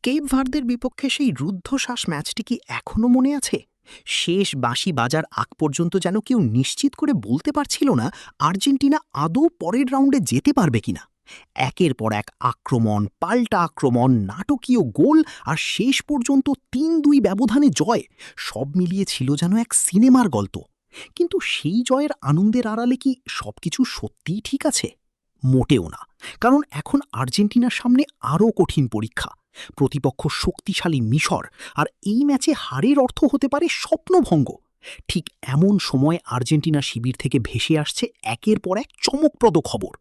Cape ভার্দের বিপক্ষে সেই রুদ্ধশ্বাস ম্যাচটি কি এখনও মনে আছে? শেষ বাঁশি বাজার আগ পর্যন্ত যেন কেউ নিশ্চিত করে বলতে পারছিল না আর্জেন্টিনা আদৌ পরের রাউন্ডে যেতে পারবে কিনা। একের পর এক আক্রমণ, পাল্টা আক্রমণ, নাটকীয় গোল আর শেষ পর্যন্ত ৩-২ ব্যবধানে জয়, সব মিলিয়ে ছিল যেন এক সিনেমার গল্প। কিন্তু সেই জয়ের আনন্দের আড়ালে কি সবকিছু সত্যিই ঠিক আছে? মোটেও না। কারণ এখন আর্জেন্টিনার সামনে আরও কঠিন পরীক্ষা। প্রতিপক্ষ শক্তিশালী মিশর, আর এই ম্যাচে হারের অর্থ হতে পারে স্বপ্নভঙ্গ। ঠিক এমন সময় আর্জেন্টিনা শিবির থেকে ভেসে আসছে একের পর এক চমকপ্রদ খবর।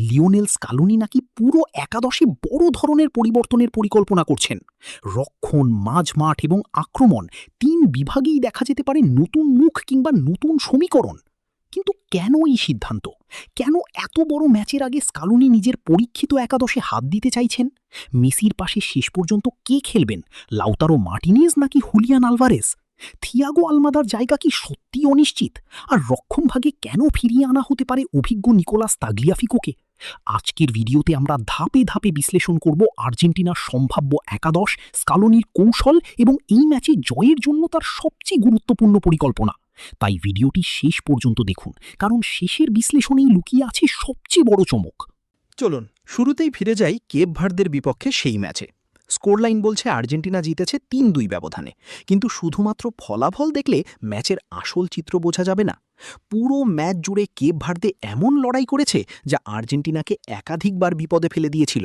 লিওনেল স্কালোনি নাকি পুরো একাদশে বড় ধরনের পরিবর্তনের পরিকল্পনা করছেন। রক্ষণ, মাঝমাঠ এবং আক্রমণ, ৩ বিভাগেই দেখা যেতে পারে নতুন মুখ কিংবা নতুন সমীকরণ। কিন্তু কেন এই সিদ্ধান্ত? কেন এত বড় ম্যাচের আগে স্কালোনি নিজের পরীক্ষিত একাদশে হাত দিতে চাইছেন? মেসির পাশে শেষ পর্যন্ত কে খেলবেন, লাউতারো মার্টিনেজ নাকি হুলিয়ান আলভারেজ? থিয়াগো আলমাদার জায়গা কি সত্যি অনিশ্চিত? আর রক্ষণভাগে কেন ফিরিয়ে আনা হতে পারে অভিজ্ঞ নিকোলাস তাগলিয়াফিকোকে? আজকের ভিডিওতে আমরা ধাপে ধাপে বিশ্লেষণ করব আর্জেন্টিনার সম্ভাব্য একাদশ, স্কালোনির কৌশল এবং এই ম্যাচে জয়ের জন্য তার সবচেয়ে গুরুত্বপূর্ণ পরিকল্পনা। তাই ভিডিওটি শেষ পর্যন্ত দেখুন, কারণ শেষের বিশ্লেষণেই লুকিয়ে আছে সবচেয়ে বড় চমক। চলুন শুরুতেই ফিরে যাই কেপ ভার্দের বিপক্ষে সেই ম্যাচে। স্কোরলাইন বলছে আর্জেন্টিনা জিতেছে ৩-২ ব্যবধানে, কিন্তু শুধুমাত্র ফলাফল দেখলে ম্যাচের আসল চিত্র বোঝা যাবে না। পুরো ম্যাচ জুড়ে কেপ ভার্দে এমন লড়াই করেছে যা আর্জেন্টিনাকে একাধিকবার বিপদে ফেলে দিয়েছিল।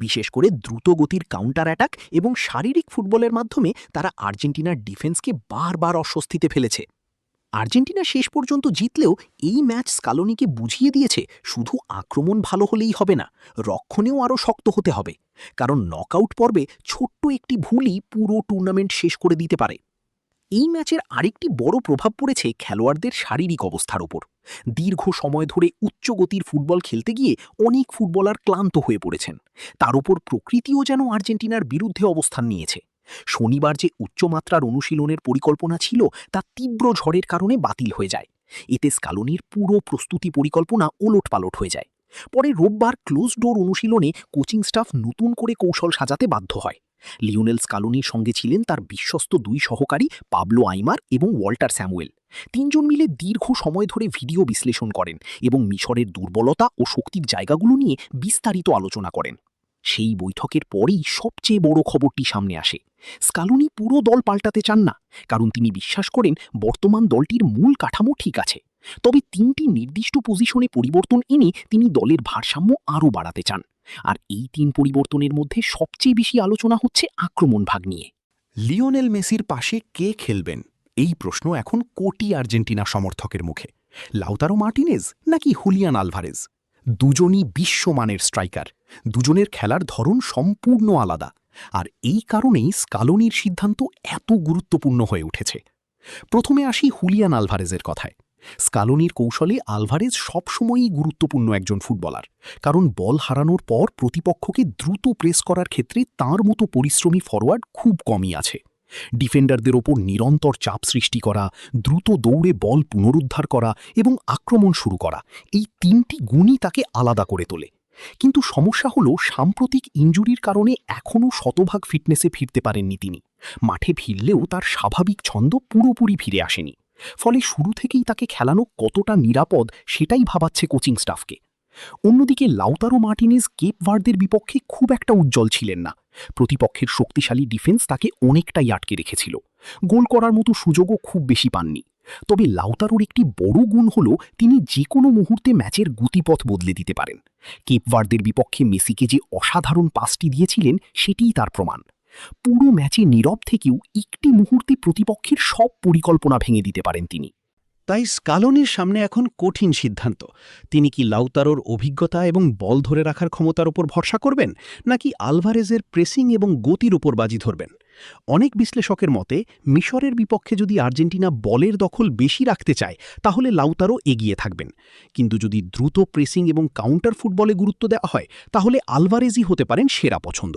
বিশেষ করে দ্রুত গতির কাউন্টার অ্যাটাক এবং শারীরিক ফুটবলের মাধ্যমে তারা আর্জেন্টিনার ডিফেন্সকে বারবার অস্বস্তিতে ফেলেছে। আর্জেন্টিনা শেষ পর্যন্ত জিতলেও এই ম্যাচ স্কালোনিকে বুঝিয়ে দিয়েছে শুধু আক্রমণ ভালো হলেই হবে না, রক্ষণেও আরও শক্ত হতে হবে। কারণ নকআউট পর্বে ছোট্ট একটি ভুলই পুরো টুর্নামেন্ট শেষ করে দিতে পারে। এই ম্যাচের আরেকটি বড় প্রভাব পড়েছে খেলোয়াড়দের শারীরিক অবস্থার ওপর। দীর্ঘ সময় ধরে উচ্চ গতির ফুটবল খেলতে গিয়ে অনেক ফুটবলার ক্লান্ত হয়ে পড়েছেন। তার ওপর প্রকৃতিও যেন আর্জেন্টিনার বিরুদ্ধে অবস্থান নিয়েছে। শনিবার যে উচ্চমাত্রার অনুশীলনের পরিকল্পনা ছিল তা তীব্র ঝড়ের কারণে বাতিল হয়ে যায়। এতে স্কালোনির পুরো প্রস্তুতি পরিকল্পনা ওলটপালট হয়ে যায়। পরে রোববার ক্লোজ ডোর অনুশীলনে কোচিং স্টাফ নতুন করে কৌশল সাজাতে বাধ্য হয়। লিওনেল স্কালোনির সঙ্গে ছিলেন তার বিশ্বস্ত ২ সহকারী পাবলো আইমার এবং ওয়াল্টার স্যামুয়েল। ৩ জন মিলে দীর্ঘ সময় ধরে ভিডিও বিশ্লেষণ করেন এবং মিশরের দুর্বলতা ও শক্তির জায়গাগুলো নিয়ে বিস্তারিত আলোচনা করেন। সেই বৈঠকের পরেই সবচেয়ে বড় খবরটি সামনে আসে। স্কালোনি পুরো দল পাল্টাতে চান না, কারণ তিনি বিশ্বাস করেন বর্তমান দলটির মূল কাঠামো ঠিক আছে। তবে ৩টি নির্দিষ্ট পজিশনে পরিবর্তন এনে তিনি দলের ভারসাম্য আরও বাড়াতে চান। আর এই ৩ পরিবর্তনের মধ্যে সবচেয়ে বেশি আলোচনা হচ্ছে আক্রমণ ভাগ নিয়ে। লিওনেল মেসির পাশে কে খেলবেন, এই প্রশ্ন এখন কোটি আর্জেন্টিনা সমর্থকের মুখে। লাউতারো মার্টিনেজ নাকি হুলিয়ান আলভারেজ? দুজনই বিশ্বমানের স্ট্রাইকার, দুজনের খেলার ধরন সম্পূর্ণ আলাদা। আর এই কারণেই স্কালোনির সিদ্ধান্ত এত গুরুত্বপূর্ণ হয়ে উঠেছে। প্রথমে আসি হুলিয়ান আলভারেজের কথায়। স্কালোনির কৌশলে আলভারেজ সবসময়ই গুরুত্বপূর্ণ একজন ফুটবলার, কারণ বল হারানোর পর প্রতিপক্ষকে দ্রুত প্রেস করার ক্ষেত্রে তাঁর মতো পরিশ্রমী ফরওয়ার্ড খুব কমই আছে। ডিফেন্ডারদের ওপর নিরন্তর চাপ সৃষ্টি করা, দ্রুত দৌড়ে বল পুনরুদ্ধার করা এবং আক্রমণ শুরু করা, এই ৩টি গুণই তাকে আলাদা করে তোলে। কিন্তু সমস্যা হলো সাম্প্রতিক ইনজুরির কারণে এখনও শতভাগ ফিটনেসে ফিরতে পারেননি তিনি। মাঠে ফিরলেও তার স্বাভাবিক ছন্দ পুরোপুরি ফিরে আসেনি। ফলে শুরু থেকেই তাকে খেলানো কতটা নিরাপদ সেটাই ভাবাচ্ছে কোচিং স্টাফকে। অন্যদিকে লাউতারো মার্টিনেজ কেপ ভার্দের বিপক্ষে খুব একটা উজ্জ্বল ছিলেন না। প্রতিপক্ষের শক্তিশালী ডিফেন্স তাকে অনেকটাই আটকে রেখেছিল। গোল করার মতো সুযোগও খুব বেশি পাননি। তবে লাউতারোর একটি বড় গুণ হল তিনি যে কোনো মুহূর্তে ম্যাচের গতিপথ বদলে দিতে পারেন। কেপ ভার্দের বিপক্ষে মেসিকে যে অসাধারণ পাসটি দিয়েছিলেন সেটিই তার প্রমাণ। পুরো ম্যাচে নীরব থেকেও একটি মুহূর্তে প্রতিপক্ষের সব পরিকল্পনা ভেঙে দিতে পারেন তিনি। তাই স্কালোনির সামনে এখন কঠিন সিদ্ধান্ত। তিনি কি লাউতারোর অভিজ্ঞতা এবং বল ধরে রাখার ক্ষমতার উপর ভরসা করবেন, নাকি আলভারেজের প্রেসিং এবং গতির উপর বাজি ধরবেন? অনেক বিশ্লেষকের মতে মিশরের বিপক্ষে যদি আর্জেন্টিনা বলের দখল বেশি রাখতে চায় তাহলে লাউতারো এগিয়ে থাকবেন, কিন্তু যদি দ্রুত প্রেসিং এবং কাউন্টার ফুটবলে গুরুত্ব দেওয়া হয় তাহলে আলভারেজই হতে পারেন সেরা পছন্দ।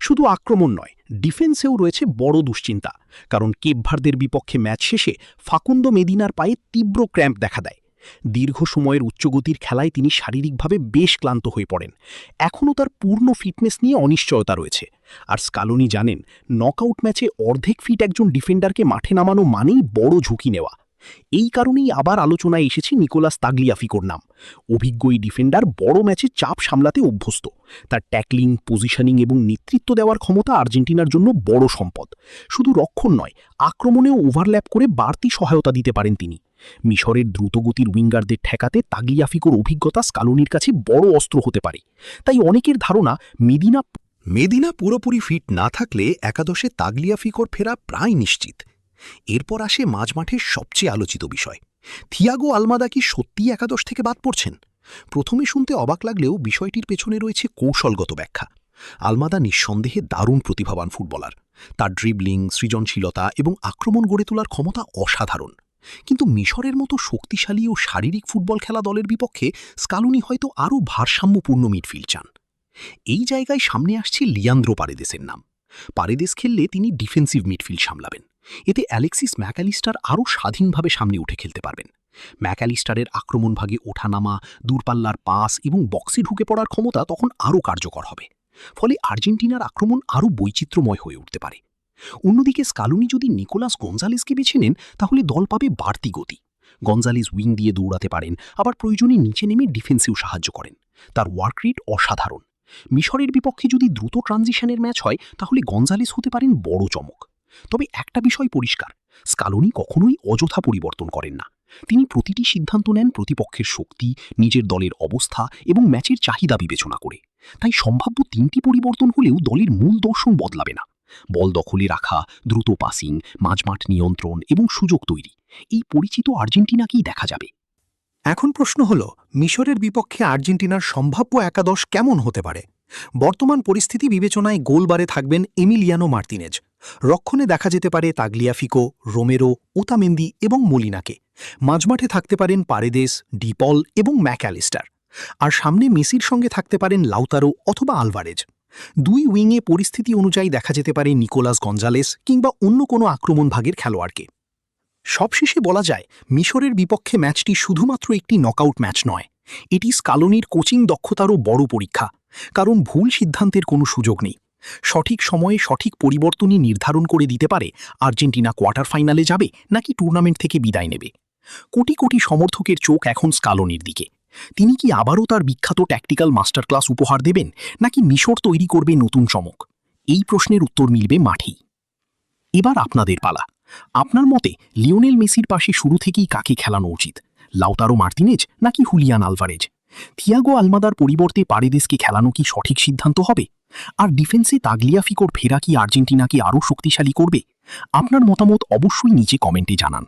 শুধু আক্রমণ নয়, ডিফেন্সেও রয়েছে বড় দুশ্চিন্তা, কারণ কেপ ভার্দের বিপক্ষে ম্যাচ শেষে ফাকুন্দো মেদিনার পায়ে তীব্র ক্র্যাম্প দেখা দেয়। দীর্ঘ সময়ের উচ্চগতির খেলায় তিনি শারীরিকভাবে বেশ ক্লান্ত হয়ে পড়েন। এখনও তার পূর্ণ ফিটনেস নিয়ে অনিশ্চয়তা রয়েছে। আর স্কালোনি জানেন, নকআউট ম্যাচে অর্ধেক ফিট একজন ডিফেন্ডারকে মাঠে নামানো মানেই বড় ঝুঁকি নেওয়া। এই কারণেই আবার আলোচনায় এসেছে নিকোলাস তাগলিয়াফিকোর নাম। অভিজ্ঞ এই ডিফেন্ডার বড় ম্যাচে চাপ সামলাতে অভ্যস্ত। তার ট্যাকলিং, পজিশনিং এবং নেতৃত্ব দেওয়ার ক্ষমতা আর্জেন্টিনার জন্য বড় সম্পদ। শুধু রক্ষণ নয়, আক্রমণেও ওভারল্যাপ করে বাড়তি সহায়তা দিতে পারেন তিনি। মিশরের দ্রুতগতির উইঙ্গারদের ঠেকাতে তাগলিয়াফিকোর অভিজ্ঞতা স্কালোনির কাছে বড় অস্ত্র হতে পারে। তাই অনেকের ধারণা মেদিনা পুরোপুরি ফিট না থাকলে একাদশে তাগলিয়াফিকোর ফেরা প্রায় নিশ্চিত। এরপর আসে মাঝমাঠের সবচেয়ে আলোচিত বিষয়, থিয়াগো আলমাদা কি সত্যিই একাদশ থেকে বাদ পড়ছেন? প্রথমে শুনতে অবাক লাগলেও বিষয়টির পেছনে রয়েছে কৌশলগত ব্যাখ্যা। আলমাদা নিঃসন্দেহে দারুণ প্রতিভাবান ফুটবলার। তার ড্রিবলিং, সৃজনশীলতা এবং আক্রমণ গড়ে তোলার ক্ষমতা অসাধারণ। কিন্তু মিশরের মতো শক্তিশালী ও শারীরিক ফুটবল খেলা দলের বিপক্ষে স্কালোনি হয়তো আরও ভারসাম্যপূর্ণ মিডফিল্ড চান। এই জায়গায় সামনে আসছে লিয়ান্দ্রো পারেদেসের নাম। পারেদেস খেললে তিনি ডিফেন্সিভ মিডফিল্ড সামলাবেন। এতে অ্যালেক্সিস ম্যাকঅ্যালিস্টার আরও স্বাধীনভাবে সামনে উঠে খেলতে পারবেন। ম্যাকঅ্যালিস্টারের আক্রমণভাগে ওঠানামা, দূরপাল্লার পাস এবং বক্সে ঢুকে পড়ার ক্ষমতা তখন আরও কার্যকর হবে। ফলে আর্জেন্টিনার আক্রমণ আরও বৈচিত্র্যময় হয়ে উঠতে পারে। অন্যদিকে স্কালোনি যদি নিকোলাস গঞ্জালেসকে বেছে নেন, তাহলে দল পাবে বাড়তি গতি। গঞ্জালেস উইং দিয়ে দৌড়াতে পারেন, আবার প্রয়োজনে নিচে নেমে ডিফেন্সেও সাহায্য করেন। তার ওয়ার্ক রেট অসাধারণ। মিশরের বিপক্ষে যদি দ্রুত ট্রানজিশনের ম্যাচ হয়, তাহলে গঞ্জালেস হতে পারেন বড় চমক। তবে একটা বিষয় পরিষ্কার, স্কালোনি কখনোই অযথা পরিবর্তন করেন না। তিনি প্রতিটি সিদ্ধান্ত নেন প্রতিপক্ষের শক্তি, নিজের দলের অবস্থা এবং ম্যাচের চাহিদা বিবেচনা করে। তাই সম্ভাব্য 3টি পরিবর্তন হলেও দলের মূল দর্শন বদলাবে না। বল দখলে রাখা, দ্রুত পাসিং, মাঝমাঠ নিয়ন্ত্রণ এবং সুযোগ তৈরি, এই পরিচিত আর্জেন্টিনাকেই দেখা যাবে। এখন প্রশ্ন হল, মিশরের বিপক্ষে আর্জেন্টিনার সম্ভাব্য একাদশ কেমন হতে পারে? বর্তমান পরিস্থিতি বিবেচনায় গোলবারে থাকবেন এমিলিয়ানো মার্তিনেজ। রক্ষণে দেখা যেতে পারে তাগলিয়াফিকো, রোমেরো, ওতামেন্দি এবং মলিনাকে। মাঝমাঠে থাকতে পারেন পারেদেস, ডিপল এবং ম্যাকঅ্যালিস্টার। আর সামনে মেসির সঙ্গে থাকতে পারেন লাউতারো অথবা আলভারেজ। দুই উইংয়ে পরিস্থিতি অনুযায়ী দেখা যেতে পারে নিকোলাস গঞ্জালেস কিংবা অন্য কোনো আক্রমণ ভাগের খেলোয়াড়কে। সবশেষে বলা যায়, মিশরের বিপক্ষে ম্যাচটি শুধুমাত্র একটি নকআউট ম্যাচ নয়, এটি স্কালোনির কোচিং দক্ষতারও বড় পরীক্ষা। কারণ ভুল সিদ্ধান্তের কোনো সুযোগ নেই। সঠিক সময়ে সঠিক পরিবর্তনই নির্ধারণ করে দিতে পারে আর্জেন্টিনা কোয়ার্টার ফাইনালে যাবে নাকি টুর্নামেন্ট থেকে বিদায় নেবে। কোটি কোটি সমর্থকের চোখ এখন স্কালোনির দিকে। তিনি কি আবারও তার বিখ্যাত ট্যাকটিক্যাল মাস্টার ক্লাস উপহার দেবেন, নাকি মিশর তৈরি করবে নতুন চমক? এই প্রশ্নের উত্তর মিলবে মাঠেই। এবার আপনাদের পালা। আপনার মতে লিওনেল মেসির পাশে শুরু থেকেই কাকে খেলানো উচিত, লাউতারো মার্তিনেজ নাকি হুলিয়ান আলভারেজ? থিয়াগো আলমাদার পরিবর্তে পারেদেসকে খেলানো কি সঠিক সিদ্ধান্ত হবে? আর ডিফেন্সে তাগলিয়াফিকোর ফেরা কি আর্জেন্টিনাকে আরও শক্তিশালী করবে? আপনার মতামত অবশ্যই নিচে কমেন্টে জানান।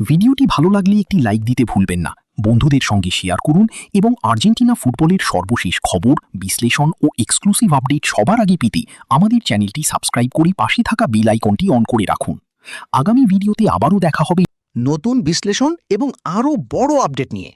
ভিডিওটি ভালো লাগলে একটি লাইক দিতে ভুলবেন না, বন্ধুদের সঙ্গে শেয়ার করুন এবং আর্জেন্টিনা ফুটবলের সর্বশেষ খবর, বিশ্লেষণ ও এক্সক্লুসিভ আপডেট সবার আগে পেতে আমাদের চ্যানেলটি সাবস্ক্রাইব করে পাশে থাকা বেল আইকনটি অন করে রাখুন। আগামী ভিডিওতে আবারও দেখা হবে নতুন বিশ্লেষণ এবং আরও বড় আপডেট নিয়ে।